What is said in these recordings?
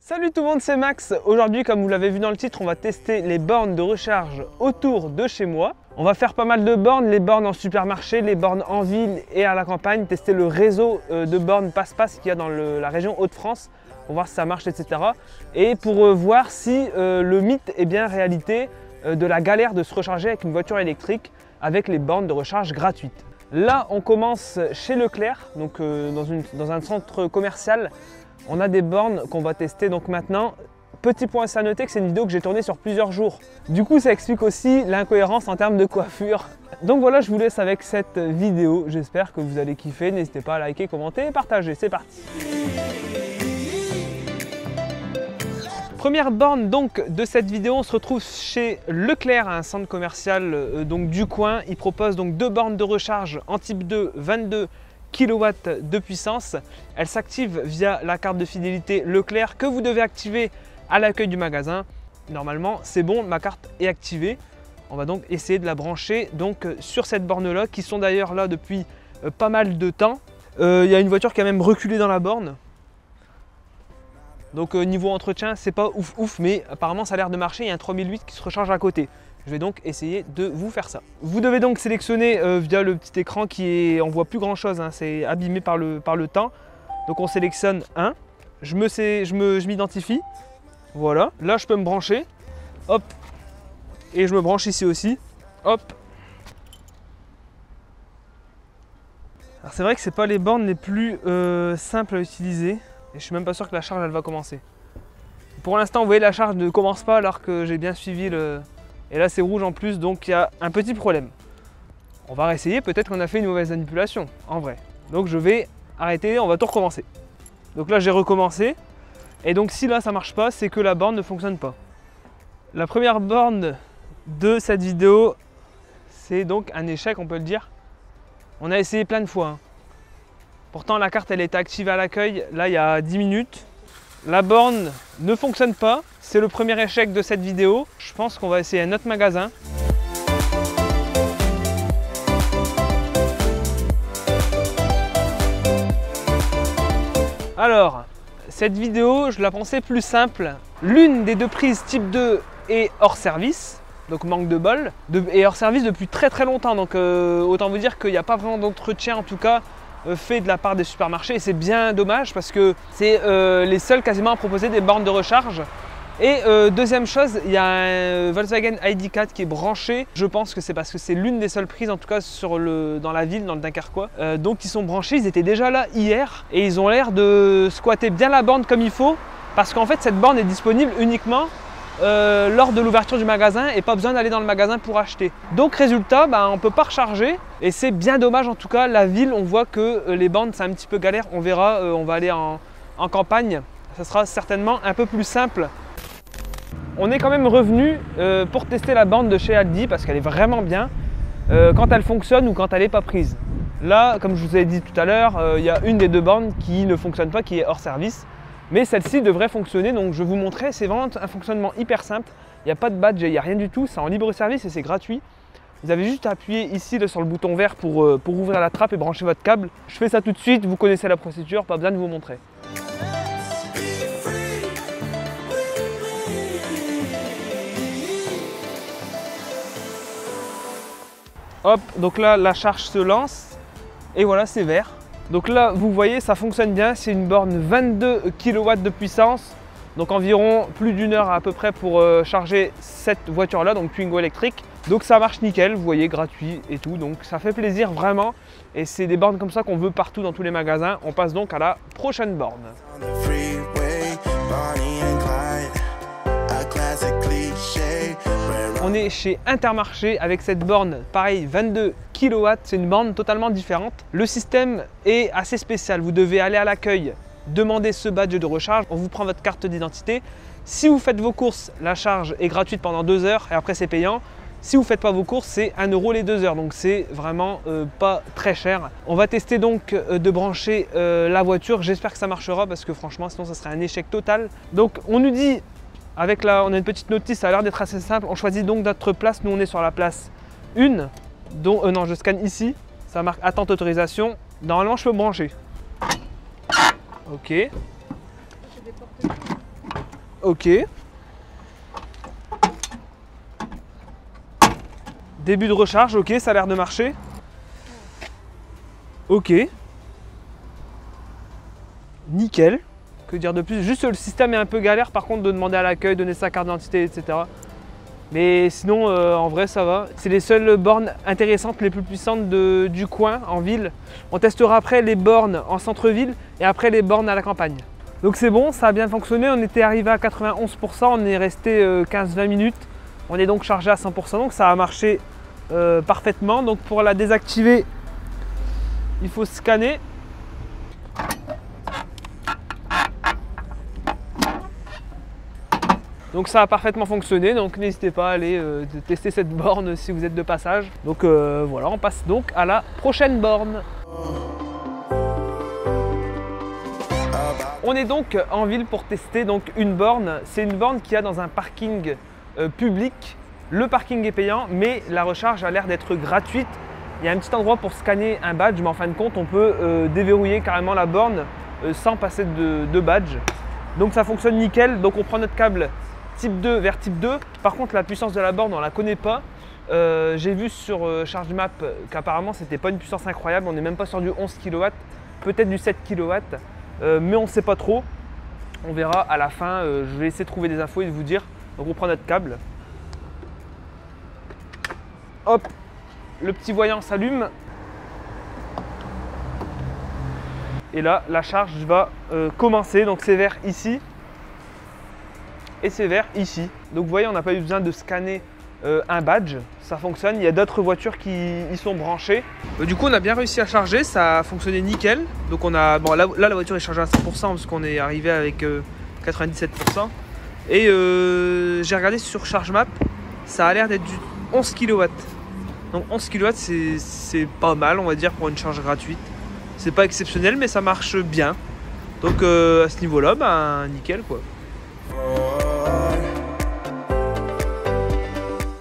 Salut tout le monde, c'est Max. Aujourd'hui, comme vous l'avez vu dans le titre, on va tester les bornes de recharge autour de chez moi. On va faire pas mal de bornes, les bornes en supermarché, les bornes en ville et à la campagne, tester le réseau de bornes passe-passe qu'il y a dans la région Hauts-de-France pour voir si ça marche, etc. Et pour voir si le mythe est bien réalité de la galère de se recharger avec une voiture électrique avec les bornes de recharge gratuites. Là, on commence chez Leclerc, donc dans un centre commercial. On a des bornes qu'on va tester donc maintenant. Petit point à noter que c'est une vidéo que j'ai tournée sur plusieurs jours. Du coup, ça explique aussi l'incohérence en termes de coiffure. Donc voilà, je vous laisse avec cette vidéo. J'espère que vous allez kiffer. N'hésitez pas à liker, commenter et partager. C'est parti. Première borne donc de cette vidéo, on se retrouve chez Leclerc, un centre commercial donc du coin. Il propose donc deux bornes de recharge en type 2, 22 kW de puissance. Elle s'active via la carte de fidélité Leclerc que vous devez activer à l'accueil du magasin. Normalement, c'est bon, ma carte est activée. On va donc essayer de la brancher donc sur cette borne-là, qui sont d'ailleurs là depuis pas mal de temps. Il y a une voiture qui a même reculé dans la borne. Donc niveau entretien, c'est pas ouf, mais apparemment ça a l'air de marcher. Il y a un 3008 qui se recharge à côté. Je vais donc essayer de vous faire ça. Vous devez donc sélectionner via le petit écran on voit plus grand chose, hein, c'est abîmé par le temps. Donc on sélectionne un, je m'identifie, voilà. Là je peux me brancher, hop, et je me branche ici aussi, hop. Alors c'est vrai que c'est pas les bornes les plus simples à utiliser, et je suis même pas sûr que la charge elle va commencer. Pour l'instant vous voyez la charge ne commence pas alors que j'ai bien suivi le... Et là c'est rouge en plus, donc il y a un petit problème. On va réessayer, peut-être qu'on a fait une mauvaise manipulation, en vrai. Donc je vais arrêter, on va tout recommencer. Donc là j'ai recommencé. Et donc si là ça marche pas, c'est que la borne ne fonctionne pas. La première borne de cette vidéo, c'est donc un échec, on peut le dire. On a essayé plein de fois. Hein. Pourtant la carte elle était activée à l'accueil, là il y a 10 minutes. La borne ne fonctionne pas, c'est le premier échec de cette vidéo. Je pense qu'on va essayer un autre magasin. Alors, cette vidéo, je la pensais plus simple. L'une des deux prises type 2 est hors service, donc manque de bol, et hors service depuis très longtemps. Donc autant vous dire qu'il n'y a pas vraiment d'entretien en tout cas fait de la part des supermarchés, et c'est bien dommage parce que c'est les seuls quasiment à proposer des bornes de recharge. Et deuxième chose, il y a un Volkswagen ID.4 qui est branché. Je pense que c'est parce que c'est l'une des seules prises en tout cas dans la ville, dans le Dunkerquois. Donc ils sont branchés, ils étaient déjà là hier et ils ont l'air de squatter bien la borne comme il faut, parce qu'en fait cette borne est disponible uniquement lors de l'ouverture du magasin et pas besoin d'aller dans le magasin pour acheter. Donc résultat, on ne peut pas recharger et c'est bien dommage. En tout cas la ville, on voit que les bornes c'est un petit peu galère. On verra, on va aller en campagne, ça sera certainement un peu plus simple. On est quand même revenu pour tester la borne de chez Aldi parce qu'elle est vraiment bien quand elle fonctionne ou quand elle n'est pas prise. Là, comme je vous ai dit tout à l'heure, il y a une des deux bornes qui ne fonctionne pas, qui est hors service. Mais celle-ci devrait fonctionner, donc je vais vous montrer. C'est vraiment un fonctionnement hyper simple. Il n'y a pas de badge, il n'y a rien du tout. C'est en libre service et c'est gratuit. Vous avez juste à appuyer ici sur le bouton vert pour ouvrir la trappe et brancher votre câble. Je fais ça tout de suite, vous connaissez la procédure, pas besoin de vous montrer. Hop, donc là la charge se lance et voilà, c'est vert. Donc là vous voyez ça fonctionne bien, c'est une borne 22 kW de puissance, donc environ plus d'une heure à peu près pour charger cette voiture là, donc Twingo électrique. Donc ça marche nickel, vous voyez, gratuit et tout, donc ça fait plaisir vraiment. Et c'est des bornes comme ça qu'on veut partout dans tous les magasins. On passe donc à la prochaine borne. On est chez Intermarché avec cette borne, pareil, 22 kW, c'est une borne totalement différente. Le système est assez spécial, vous devez aller à l'accueil, demander ce badge de recharge, on vous prend votre carte d'identité. Si vous faites vos courses, la charge est gratuite pendant 2 heures et après c'est payant. Si vous ne faites pas vos courses, c'est 1 € les 2 heures, donc c'est vraiment pas très cher. On va tester donc de brancher la voiture, j'espère que ça marchera parce que franchement sinon ça serait un échec total. Donc on nous dit... on a une petite notice, ça a l'air d'être assez simple. On choisit donc notre place. Nous, on est sur la place 1. Non, je scanne ici. Ça marque attente autorisation. Normalement, je peux me brancher. Ok. Ok. Début de recharge, ok, ça a l'air de marcher. Ok. Nickel. Que dire de plus? Juste le système est un peu galère par contre de demander à l'accueil, donner sa carte d'identité, etc. Mais sinon, en vrai, ça va. C'est les seules bornes intéressantes, les plus puissantes du coin, en ville. On testera après les bornes en centre-ville et après les bornes à la campagne. Donc c'est bon, ça a bien fonctionné. On était arrivé à 91%, on est resté 15-20 minutes. On est donc chargé à 100%, donc ça a marché parfaitement. Donc pour la désactiver, il faut scanner. Donc ça a parfaitement fonctionné, donc n'hésitez pas à aller tester cette borne si vous êtes de passage. Donc voilà, on passe donc à la prochaine borne. On est donc en ville pour tester donc une borne. C'est une borne qu'il y a dans un parking public. Le parking est payant, mais la recharge a l'air d'être gratuite. Il y a un petit endroit pour scanner un badge, mais en fin de compte, on peut déverrouiller carrément la borne sans passer de badge. Donc ça fonctionne nickel. Donc on prend notre câble type 2 vers type 2. Par contre, la puissance de la borne, on ne la connaît pas. J'ai vu sur ChargeMap qu'apparemment, ce n'était pas une puissance incroyable. On n'est même pas sur du 11 kW, peut-être du 7 kW, mais on ne sait pas trop. On verra à la fin. Je vais essayer de trouver des infos et de vous dire. Donc on prend notre câble. Hop, le petit voyant s'allume. Et là, la charge va commencer. Donc c'est vert ici. Et c'est vert ici. Donc vous voyez, on n'a pas eu besoin de scanner un badge. Ça fonctionne. Il y a d'autres voitures qui y sont branchées. Du coup, on a bien réussi à charger. Ça a fonctionné nickel. Donc on a, bon, là la voiture est chargée à 100% parce qu'on est arrivé avec 97%. Et j'ai regardé sur ChargeMap. Ça a l'air d'être du 11 kW. Donc 11 kW, c'est pas mal, on va dire, pour une charge gratuite. C'est pas exceptionnel, mais ça marche bien. Donc à ce niveau-là, ben nickel quoi.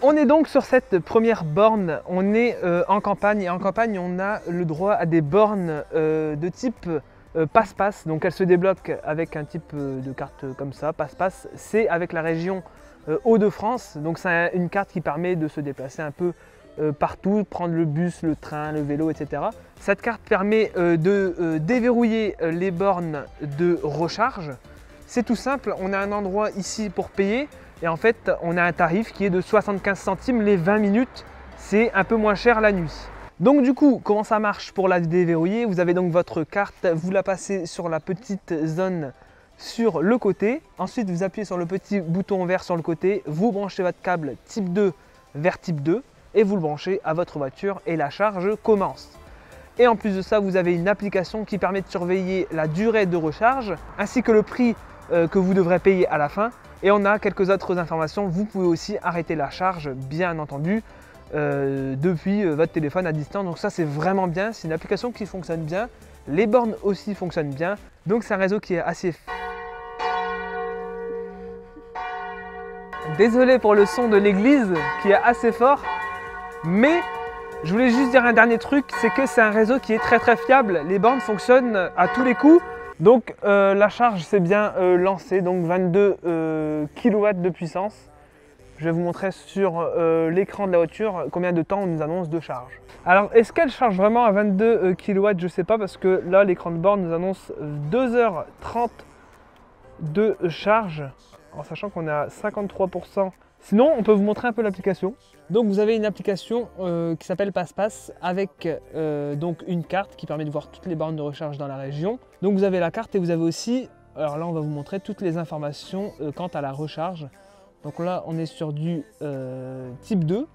On est donc sur cette première borne. On est en campagne et en campagne, on a le droit à des bornes de type passe-passe. Donc elle se débloque avec un type de carte comme ça, passe-passe. C'est avec la région Hauts-de-France. Donc c'est une carte qui permet de se déplacer un peu partout, prendre le bus, le train, le vélo, etc. Cette carte permet de déverrouiller les bornes de recharge. C'est tout simple, on a un endroit ici pour payer et en fait on a un tarif qui est de 75 centimes les 20 minutes. C'est un peu moins cher la nuit. Donc du coup, comment ça marche pour la déverrouiller? Vous avez donc votre carte, vous la passez sur la petite zone sur le côté. Ensuite, vous appuyez sur le petit bouton vert sur le côté, vous branchez votre câble type 2 vers type 2 et vous le branchez à votre voiture et la charge commence. Et en plus de ça, vous avez une application qui permet de surveiller la durée de recharge ainsi que le prix que vous devrez payer à la fin. Et on a quelques autres informations. Vous pouvez aussi arrêter la charge, bien entendu, depuis votre téléphone à distance. Donc ça, c'est vraiment bien. C'est une application qui fonctionne bien. Les bornes aussi fonctionnent bien. Donc c'est un réseau qui est assez... Désolé pour le son de l'église qui est assez fort. Mais je voulais juste dire un dernier truc, c'est que c'est un réseau qui est très fiable. Les bornes fonctionnent à tous les coups. Donc la charge s'est bien lancée, donc 22 kW de puissance. Je vais vous montrer sur l'écran de la voiture combien de temps on nous annonce de charge. Alors est-ce qu'elle charge vraiment à 22 kW? Je ne sais pas parce que là l'écran de borne nous annonce 2h30 de charge, en sachant qu'on est à 53%. Sinon, on peut vous montrer un peu l'application. Donc vous avez une application qui s'appelle PassPass avec donc une carte qui permet de voir toutes les bornes de recharge dans la région. Donc vous avez la carte et vous avez aussi, alors là on va vous montrer toutes les informations quant à la recharge. Donc là on est sur du type 2,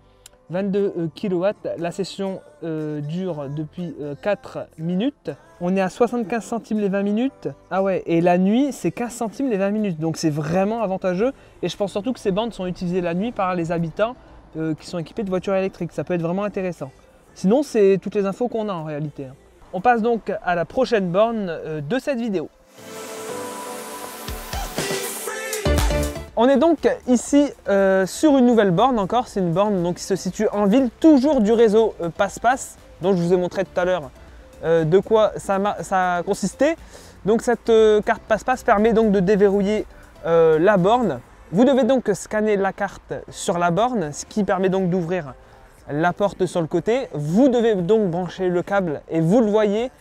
22 kW. La session dure depuis 4 minutes. On est à 75 centimes les 20 minutes. Ah ouais, et la nuit, c'est 15 centimes les 20 minutes. Donc c'est vraiment avantageux. Et je pense surtout que ces bornes sont utilisées la nuit par les habitants qui sont équipés de voitures électriques. Ça peut être vraiment intéressant. Sinon, c'est toutes les infos qu'on a en réalité. On passe donc à la prochaine borne de cette vidéo. On est donc ici sur une nouvelle borne encore. C'est une borne donc, qui se situe en ville, toujours du réseau PassPass, dont je vous ai montré tout à l'heure de quoi ça consistait. Donc cette carte PassPass permet donc de déverrouiller la borne. Vous devez donc scanner la carte sur la borne, ce qui permet donc d'ouvrir la porte sur le côté. Vous devez donc brancher le câble et vous le voyez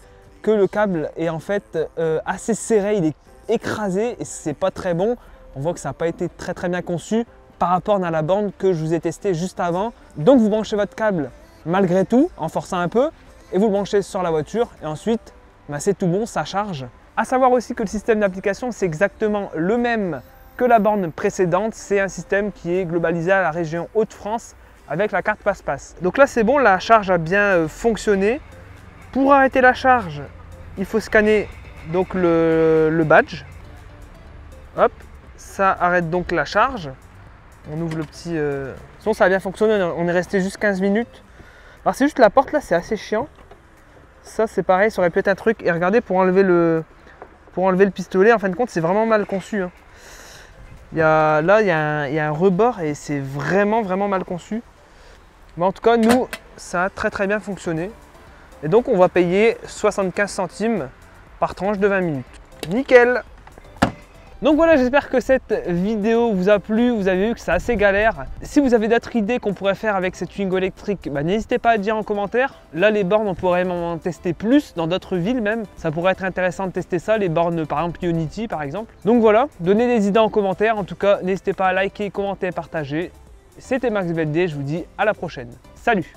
que le câble est en fait assez serré, il est écrasé et c'est pas très bon. On voit que ça n'a pas été très bien conçu par rapport à la borne que je vous ai testé juste avant. Donc vous branchez votre câble malgré tout en forçant un peu et vous le branchez sur la voiture et ensuite c'est tout bon, ça charge. À savoir aussi que le système d'application c'est exactement le même que la borne précédente, c'est un système qui est globalisé à la région Hauts-de-France avec la carte passe-passe. Donc là c'est bon, la charge a bien fonctionné. Pour arrêter la charge, il faut scanner donc le badge. Hop, ça arrête donc la charge. On ouvre le petit... Sinon ça a bien fonctionné, on est resté juste 15 minutes. Alors c'est juste la porte là, c'est assez chiant. Ça c'est pareil, ça aurait pu être un truc. Et regardez, pour enlever le pistolet, en fin de compte c'est vraiment mal conçu. Hein. Il y a un rebord et c'est vraiment mal conçu. Mais en tout cas, nous, ça a très bien fonctionné. Et donc, on va payer 75 centimes par tranche de 20 minutes. Nickel! Donc voilà, j'espère que cette vidéo vous a plu. Vous avez vu que c'est assez galère. Si vous avez d'autres idées qu'on pourrait faire avec cette Twingo électrique, n'hésitez pas à dire en commentaire. Là, les bornes, on pourrait en tester plus dans d'autres villes même. Ça pourrait être intéressant de tester ça, les bornes par exemple Ionity par exemple. Donc voilà, donnez des idées en commentaire. En tout cas, n'hésitez pas à liker, commenter, partager. C'était Max BLD, je vous dis à la prochaine. Salut!